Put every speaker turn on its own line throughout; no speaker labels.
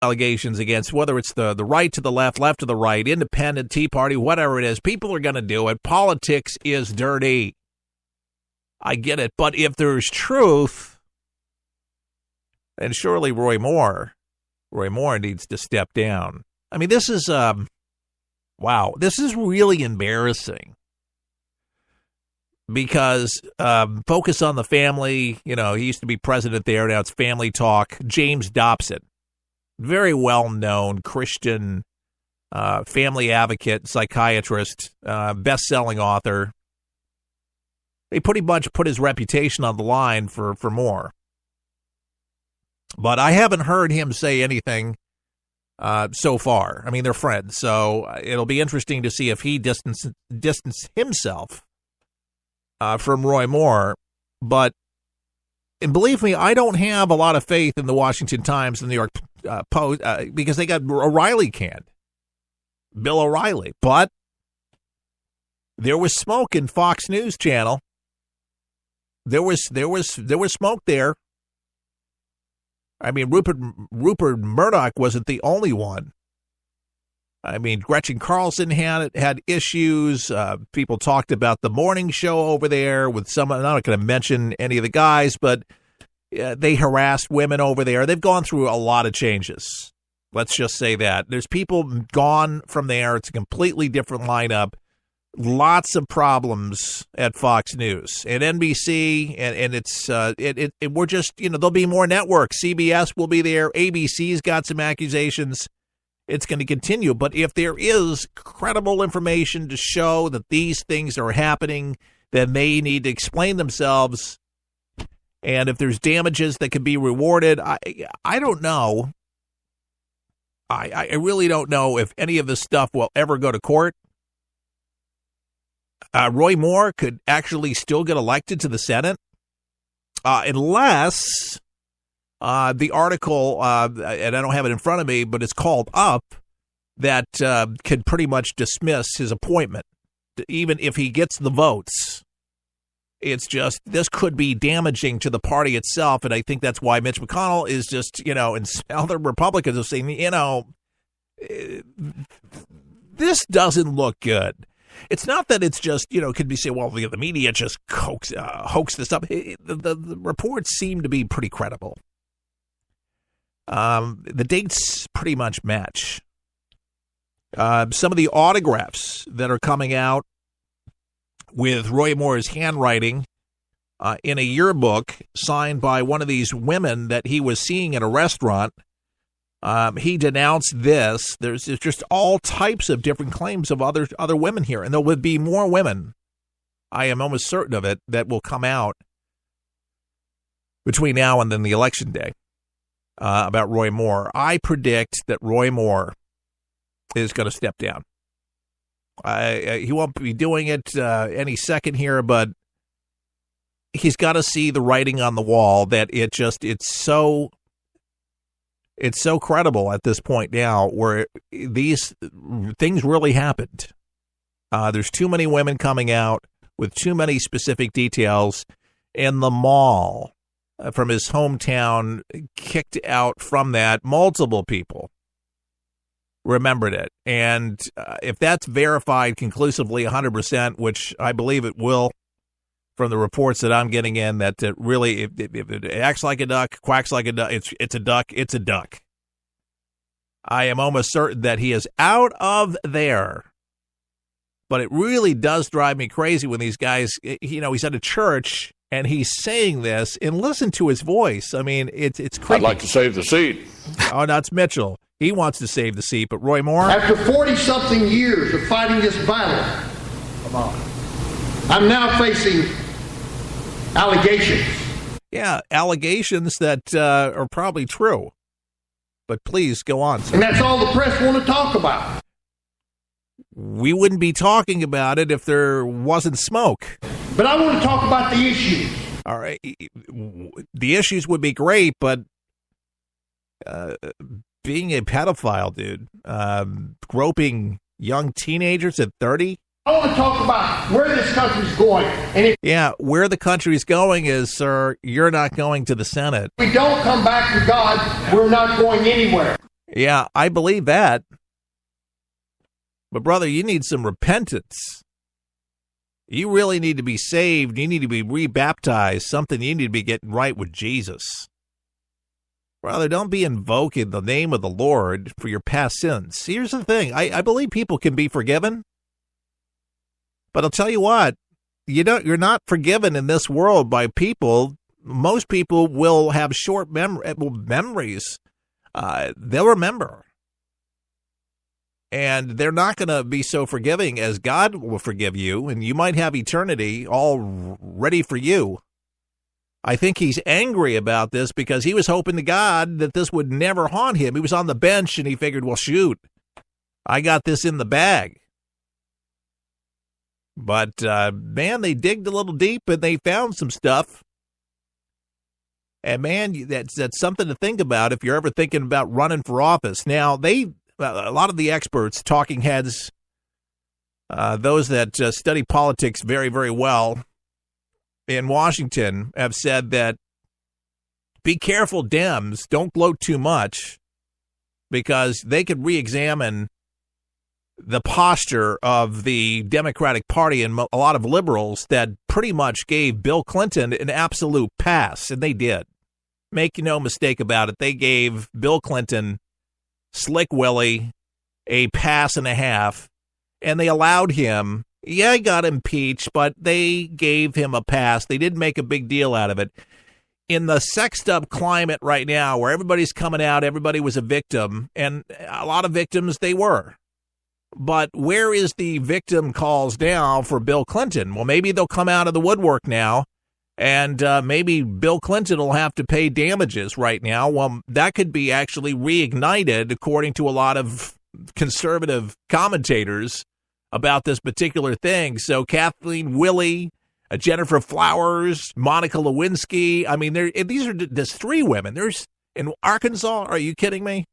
allegations against, whether it's the right to the left to the right, independent, Tea Party, whatever it is, people are going to do it. Politics is dirty. I get it. But if there's truth, then surely Roy Moore needs to step down. I mean, this is, wow, this is really embarrassing. Because Focus on the Family, he used to be president there. Now it's Family Talk. James Dobson, very well-known Christian family advocate, psychiatrist, best-selling author. They pretty much put his reputation on the line for more. But I haven't heard him say anything so far. I mean, they're friends, so it'll be interesting to see if he distance himself from Roy Moore. But, and believe me, I don't have a lot of faith in the Washington Times and the New York Post because they got O'Reilly canned, Bill O'Reilly. But there was smoke in Fox News Channel. There was smoke there. I mean, Rupert Murdoch wasn't the only one. I mean, Gretchen Carlson had issues. People talked about the morning show over there with someone. I'm not going to mention any of the guys, but they harassed women over there. They've gone through a lot of changes. Let's just say that. There's people gone from there. It's a completely different lineup. Lots of problems at Fox News and NBC, and it's we're just, there'll be more networks. CBS will be there. ABC's got some accusations. It's going to continue. But if there is credible information to show that these things are happening, then they need to explain themselves. And if there's damages that can be rewarded, I don't know. I really don't know if any of this stuff will ever go to court. Roy Moore could actually still get elected to the Senate unless the article, and I don't have it in front of me, but it's called up, that could pretty much dismiss his appointment, even if he gets the votes. It's just, this could be damaging to the party itself, and I think that's why Mitch McConnell is just, and other Republicans are saying, this doesn't look good. It's not that it's just, could be said, well, the media just hoax this up. The reports seem to be pretty credible. The dates pretty much match. Some of the autographs that are coming out with Roy Moore's handwriting in a yearbook signed by one of these women that he was seeing at a restaurant. He denounced this. There's just all types of different claims of other women here, and there would be more women. I am almost certain of it that will come out between now and then the election day about Roy Moore. I predict that Roy Moore is going to step down. He won't be doing it any second here, but he's got to see the writing on the wall that it's so credible at this point now where these things really happened. There's too many women coming out with too many specific details, and the mall from his hometown kicked out from that. Multiple people remembered it. And if that's verified conclusively 100%, which I believe it will, from the reports that I'm getting in, that really, if it acts like a duck, quacks like a duck, it's a duck, it's a duck. I am almost certain that he is out of there. But it really does drive me crazy when these guys, he's at a church and he's saying this, and listen to his voice. I mean, it's creepy.
I'd like to save the seat.
Oh, that's Mitchell. He wants to save the seat, but Roy Moore?
After 40-something years of fighting this battle, I'm now facing allegations.
Yeah, allegations that are probably true. But please, go on, sir.
And that's all the press want to talk about.
We wouldn't be talking about it if there wasn't smoke.
But I want to talk about the issues.
All right. The issues would be great, but being a pedophile, dude, groping young teenagers at 30.
I want to talk about where this country's going. And
where the country's going is, sir, you're not going to the Senate.
If we don't come back to God, we're not going anywhere.
Yeah, I believe that. But, brother, you need some repentance. You really need to be saved. You need to be rebaptized. Something you need to be getting right with Jesus. Brother, don't be invoking the name of the Lord for your past sins. Here's the thing. I believe people can be forgiven. But I'll tell you what. You're not forgiven in this world by people. Most people will have short memories. They'll remember. And they're not going to be so forgiving as God will forgive you, and you might have eternity all ready for you. I think he's angry about this because he was hoping to God that this would never haunt him. He was on the bench, and he figured, well, shoot, I got this in the bag. But, man, they digged a little deep, and they found some stuff. And, man, that's something to think about if you're ever thinking about running for office. Now, a lot of the experts, talking heads, those that study politics very, very well in Washington have said that be careful, Dems, don't gloat too much, because they could re-examine the posture of the Democratic Party and a lot of liberals that pretty much gave Bill Clinton an absolute pass, and they did. Make no mistake about it, they gave Bill Clinton, Slick Willie, a pass and a half, and they allowed him. Yeah, he got impeached, but they gave him a pass. They didn't make a big deal out of it. In the sexed up climate right now where everybody's coming out, everybody was a victim, and a lot of victims they were. But where is the victim calls now for Bill Clinton? Well, maybe they'll come out of the woodwork now. And maybe Bill Clinton will have to pay damages right now. Well, that could be actually reignited, according to a lot of conservative commentators, about this particular thing. So Kathleen Willey, Jennifer Flowers, Monica Lewinsky. I mean, there's three women. There's in Arkansas. Are you kidding me?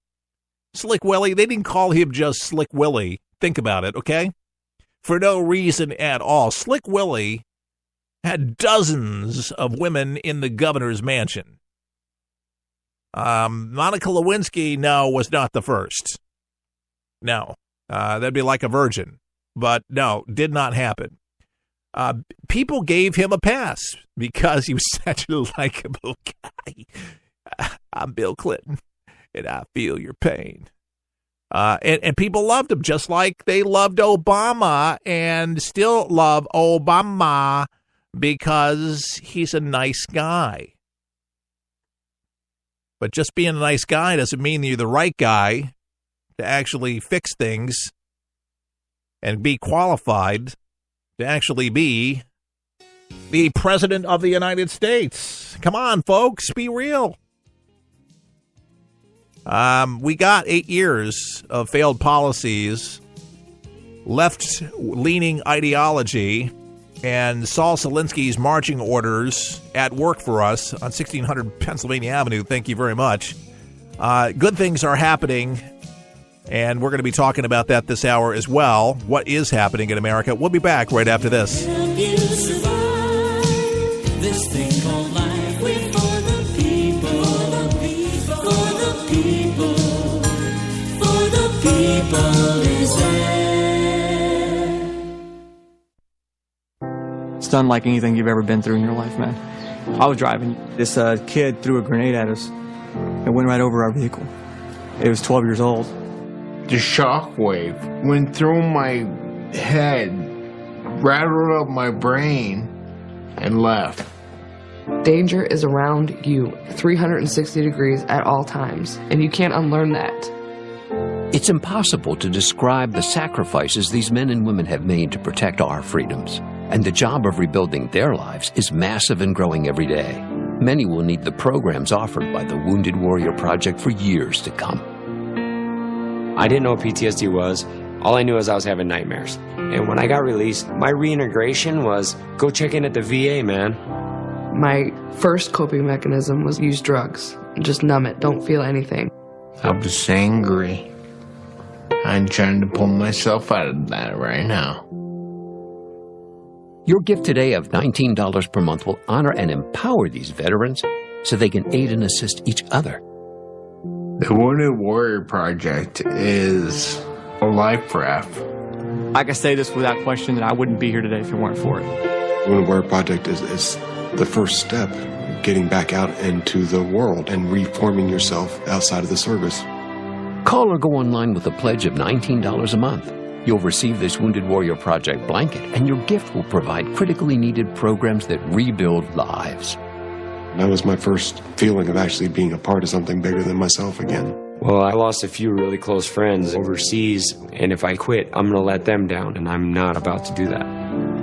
Slick Willie. They didn't call him just Slick Willie. Think about it, okay? For no reason at all. Slick Willie had dozens of women in the governor's mansion. Monica Lewinsky, no, was not the first. No, that'd be like a virgin. But no, did not happen. People gave him a pass because he was such a likable guy. I'm Bill Clinton, and I feel your pain. And people loved him just like they loved Obama and still love Obama, because he's a nice guy. But just being a nice guy doesn't mean you're the right guy to actually fix things and be qualified to actually be the president of the United States. Come on, folks, be real. We got 8 years of failed policies, left-leaning ideology, and Saul Alinsky's marching orders at work for us on 1600 Pennsylvania Avenue. Thank you very much. Good things are happening, and we're going to be talking about that this hour as well. What is happening in America? We'll be back right after this.
Help you survive this thing called life. We're for the people, for the people, for the people is there.
It's unlike anything you've ever been through in your life, man. I was driving. This kid threw a grenade at us and went right over our vehicle. It was 12 years old.
The shockwave went through my head, rattled up my brain, and left.
Danger is around you 360 degrees at all times, and you can't unlearn that.
It's impossible to describe the sacrifices these men and women have made to protect our freedoms. And the job of rebuilding their lives is massive and growing every day. Many will need the programs offered by the Wounded Warrior Project for years to come.
I didn't know what PTSD was. All I knew is I was having nightmares. And when I got released, my reintegration was go check in at the VA, man.
My first coping mechanism was use drugs. Just numb it, don't feel anything.
I was angry. I'm trying to pull myself out of that right now.
Your gift today of $19 per month will honor and empower these veterans so they can aid and assist each other.
The Wounded Warrior Project is a life raft.
I can say this without question that I wouldn't be here today if it weren't for it.
Wounded Warrior Project is the first step, getting back out into the world and reforming yourself outside of the service.
Call or go online with a pledge of $19 a month. You'll receive this Wounded Warrior Project blanket, and your gift will provide critically needed programs that rebuild lives.
That was my first feeling of actually being a part of something bigger than myself again.
Well, I lost a few really close friends overseas, and if I quit, I'm going to let them down, and I'm not about to do that.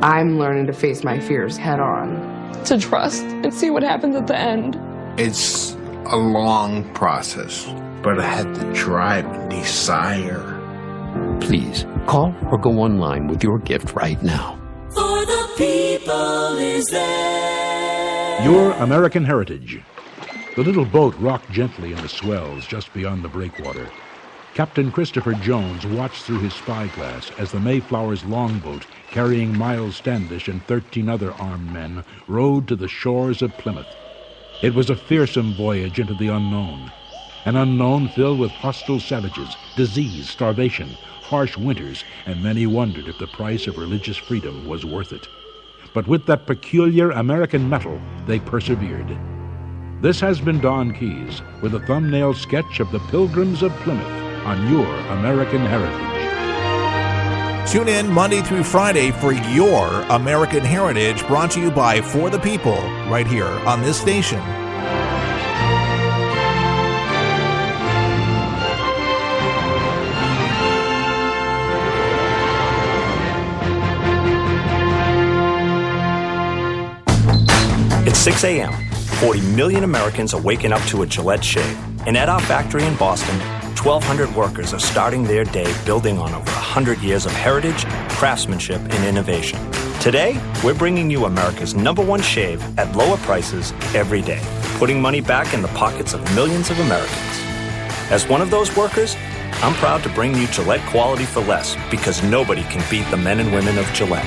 I'm learning to face my fears head on. To trust and see what happens at the end.
It's a long process, but I had the drive and desire.
Please, call or go online with your gift right now.
For the people is there.
Your American heritage. The little boat rocked gently in the swells just beyond the breakwater. Captain Christopher Jones watched through his spyglass as the Mayflower's longboat, carrying Miles Standish and 13 other armed men, rowed to the shores of Plymouth. It was a fearsome voyage into the unknown, an unknown filled with hostile savages, disease, starvation, harsh winters, and many wondered if the price of religious freedom was worth it. But with that peculiar American mettle, they persevered. This has been Don Keyes with a thumbnail sketch of the Pilgrims of Plymouth on Your American Heritage.
Tune in Monday through Friday for Your American Heritage, brought to you by For the People, right here on this station.
It's 6 a.m. 40 million Americans are waking up to a Gillette shave. And at our factory in Boston, 1,200 workers are starting their day building on over 100 years of heritage, craftsmanship, and innovation. Today, we're bringing you America's #1 shave at lower prices every day, putting money back in the pockets of millions of Americans. As one of those workers, I'm proud to bring you Gillette quality for less, because nobody can beat the men and women of Gillette.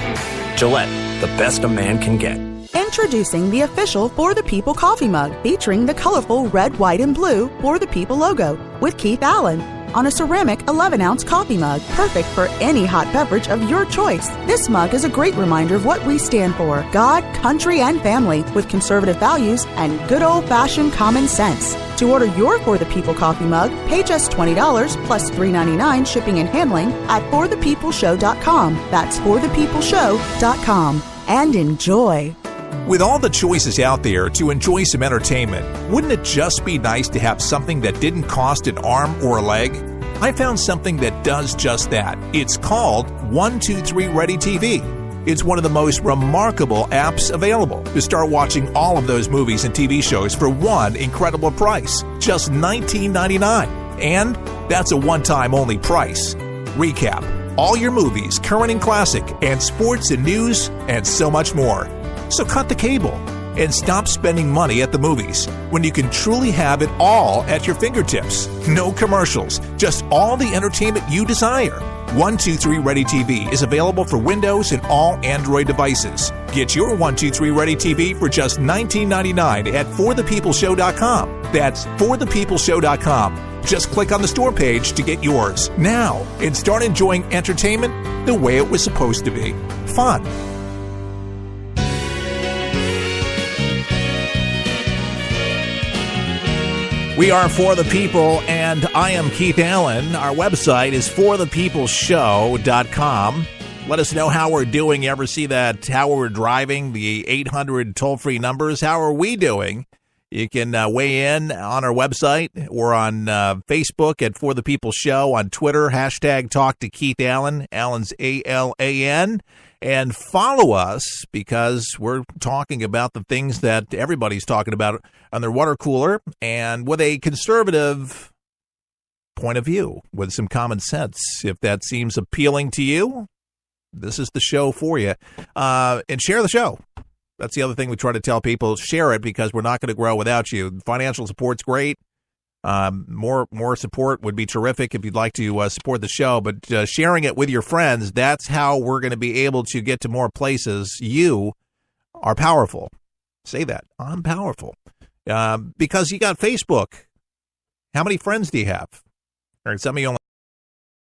Gillette, the best a man can get.
Introducing the official For the People coffee mug, featuring the colorful red, white, and blue For the People logo, with Keith Allen, on a ceramic 11-ounce coffee mug, perfect for any hot beverage of your choice. This mug is a great reminder of what we stand for: God, country, and family, with conservative values and good old-fashioned common sense. To order your For the People coffee mug, pay just $20 plus $3.99 shipping and handling at forthepeopleshow.com. That's forthepeopleshow.com. And enjoy.
With all the choices out there to enjoy some entertainment, wouldn't it just be nice to have something that didn't cost an arm or a leg? I found something that does just that. It's called 123 Ready TV. It's one of the most remarkable apps available to start watching all of those movies and TV shows for one incredible price, just $19.99. And that's a one-time only price. Recap: all your movies, current and classic, and sports and news, and so much more. So cut the cable and stop spending money at the movies when you can truly have it all at your fingertips. No commercials, just all the entertainment you desire. 123 Ready TV is available for Windows and all Android devices. Get your 123 Ready TV for just $19.99 at forthepeopleshow.com. That's forthepeopleshow.com. Just click on the store page to get yours now and start enjoying entertainment the way it was supposed to be. Fun. We are For the People, and I am Keith Allen. Our website is forthepeopleshow.com. Let us know how we're doing. You ever see that, how we're driving, the 800 toll-free numbers? How are we doing? You can weigh in on our website or on Facebook at For the People Show, on Twitter, hashtag Talk to Keith Allen, Allen's ALAN. And follow us, because we're talking about the things that everybody's talking about on their water cooler, and with a conservative point of view, with some common sense. If that seems appealing to you, this is the show for you. And share the show. That's the other thing we try to tell people. Share it, because we're not going to grow without you. Financial support's great. More support would be terrific if you'd like to support the show, but sharing it with your friends, that's how we're going to be able to get to more places. You are powerful. Say that. I'm powerful. Because you got Facebook How many friends do you have? Or some of you only